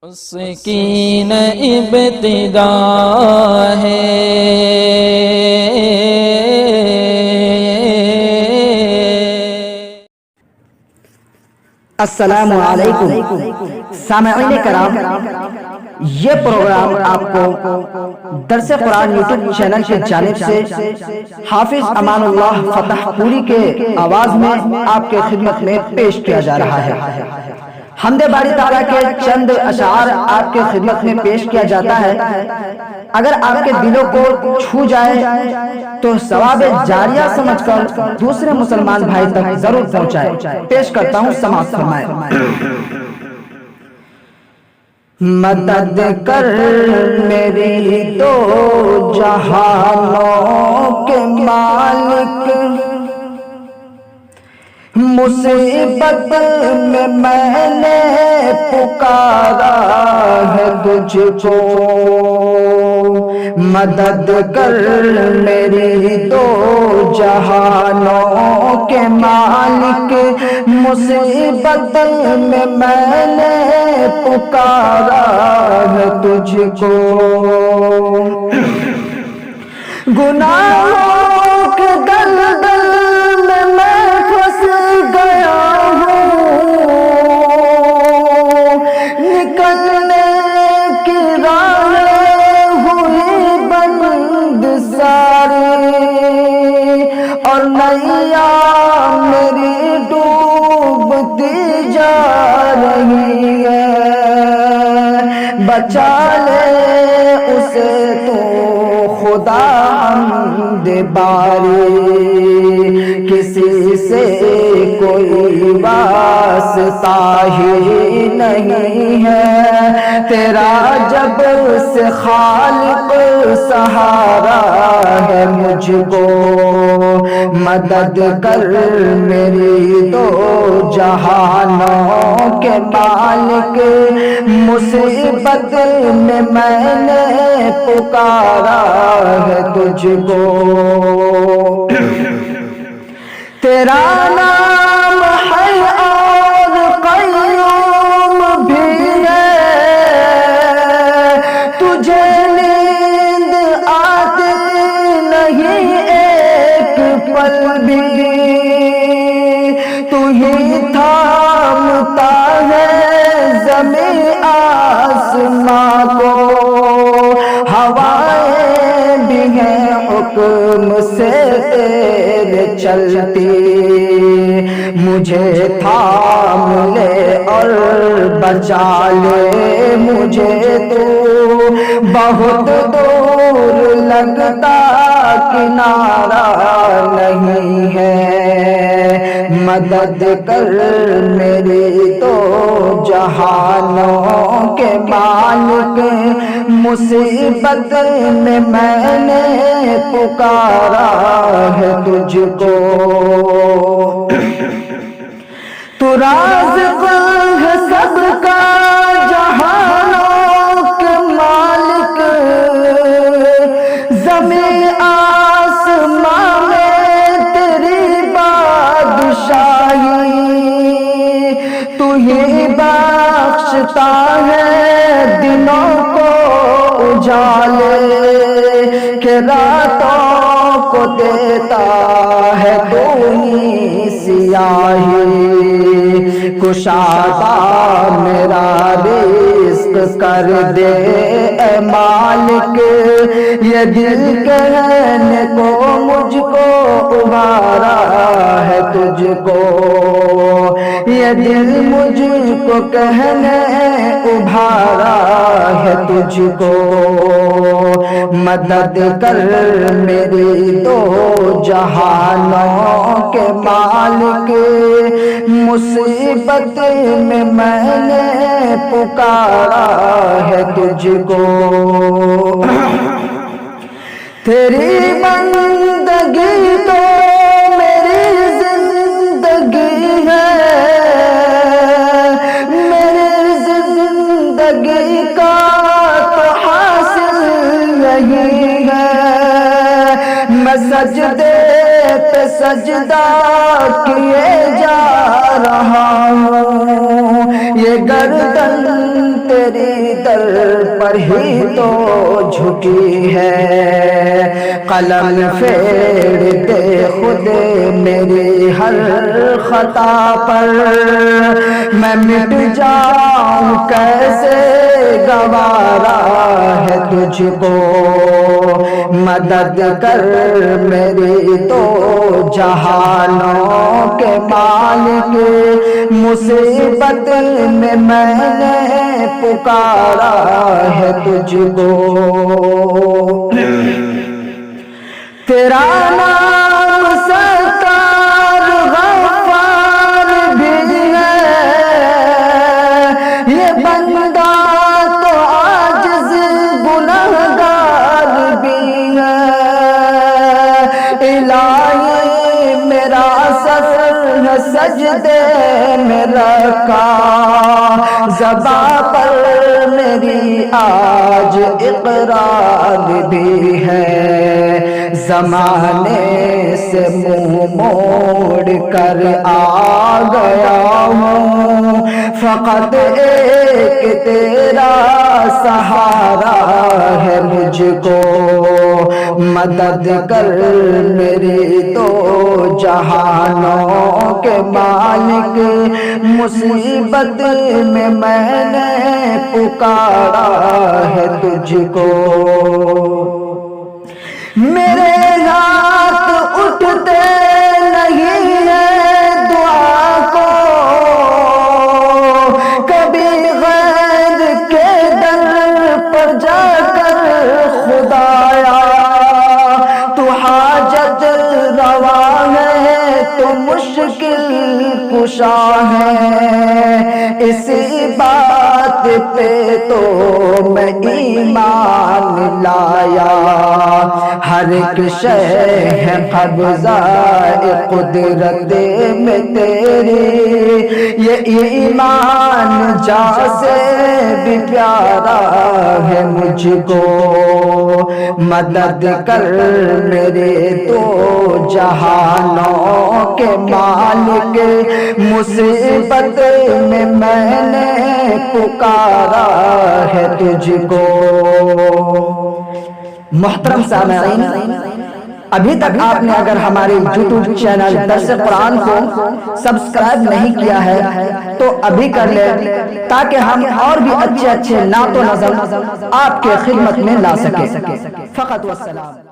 اس کی نہ ابتدا ہے السلام علیکم سامعین کرام، یہ پروگرام آپ کو درس قرآن یوٹیوب چینل کی جانب سے حافظ امان اللہ فتح پوری کے آواز میں آپ کے خدمت میں پیش کیا جا رہا ہے۔ حمد باری تعالیٰ کے چند اشعار آپ کے خدمت میں پیش کیا جاتا ہے۔ اگر آپ کے دلوں کو چھو جائے تو ثواب جاریہ سمجھ کر دوسرے مسلمان بھائی تک ضرور پہنچائے۔ پیش کرتا ہوں، سماعت فرمائے۔ مدد کر میری دو جہانوں کے مالک، مصیبت میں نے پکارا ہے تجھ کو، مدد کر میری دو جہانوں کے مالک، مصیبت میں نے پکارا ہے تجھ کو، گناہوں کے دلدل میں میں پھنس گیا ہوں، نکلنے کی راہیں ہوئی بند ساری، اور نیا میری ڈوبتی جا رہی ہے، بچا لے اسے تو خدا حمد باری، کسی سے کوئی واسطہ ہی نہیں ہے، تیرا جب سے خالق سہارا ہے مجھ کو، مدد کر میری دو جہانوں کے مالک، مصیبت میں نے پکارا ہے تجھ کو، تیرا نام ہے اور قیوم بھی ہے، تجھے نیند آتی نہیں ایک پل بھی، تو ہی تھامتا ہے زمین آسماں کو، ہوائیں بھی ہیں حکم سے تیرے چلتی، مجھے تھام لے اور بچا لے مجھے تو، بہت دور لگتا کنارہ نہیں ہے، مدد کر میری تو جہانوں کے مالک، مصیبت میں نے پکارا ہے تجھ کو، تو رازق ہے سب کا جہانوں کے مالک، زمین آسماں میں تیری بادشاہی، تو ہی بخشتا ہے دنوں کو اجالے، کہ راتوں کو دیتا ہے تو ہی سیاہی، کشادہ میرا رزق کر دے اے مالک، یہ دل کہنے کو مجھ کو ابھارا ہے تجھ کو، یہ دل مجھ کو کہنے ابھارا ہے تجھ کو، مدد کر میری دو جہانوں کے مالک، مصیبت میں نے پکارا ہے تجھ کو، تیری بندگی تو میری زندگی ہے، میری زندگی کا تو حاصل یہی ہے، میں سجدے پہ سجدہ کیے جا رہا ہوں، یہ گردن تیری در پر ہی تو جھکی ہے، قلم پھیر دے خود میری ہر خطا پر، میں مٹ جاؤں کیسے گوارا ہے تجھ کو، مدد کر میری تو جہانوں کے مالک، مصیبت میں نے پکارا ہے تجھ کو، تیرا نام ستار غفار بھی ہے، یہ بندہ تو عاجز گنہگار بھی ہے، الہی میرا سر سجدے میں رکھا، زباں پر میری آج اقرار بھی ہے، زمانے سے منہ موڑ کر آ گیا ہوں، فقط ایک تیرا سہارا ہے مجھ کو، مدد کر میری تو جہانوں کے مالک، مصیبت میں نے پکارا ہے تجھ کو، میرے ہاتھ اٹھتے نہیں ہیں دعا کو، کبھی غیر کے در پر جا کر خدایا، تو حاجت روا ہے تو مشکل کشا ہے، اسی بات پہ تو میں ایمان لایا، ہر ایک شے ہے قبضہ قدرت میں تیری، یہ ایمان جا سے بھی پیارا ہے مجھ کو، مدد کر میرے تو جہانوں کے مالک، مصیبت میں نے پکارا ہے تجھ کو۔ محترم سامعین، ابھی تک آپ نے اگر ہمارے یوٹیوب چینل درس قرآن کو سبسکرائب نہیں کیا ہے تو ابھی کر لیں، تاکہ ہم اور بھی اچھے نعت و نظم آپ کے خدمت میں لا سکیں۔ فقط والسلام۔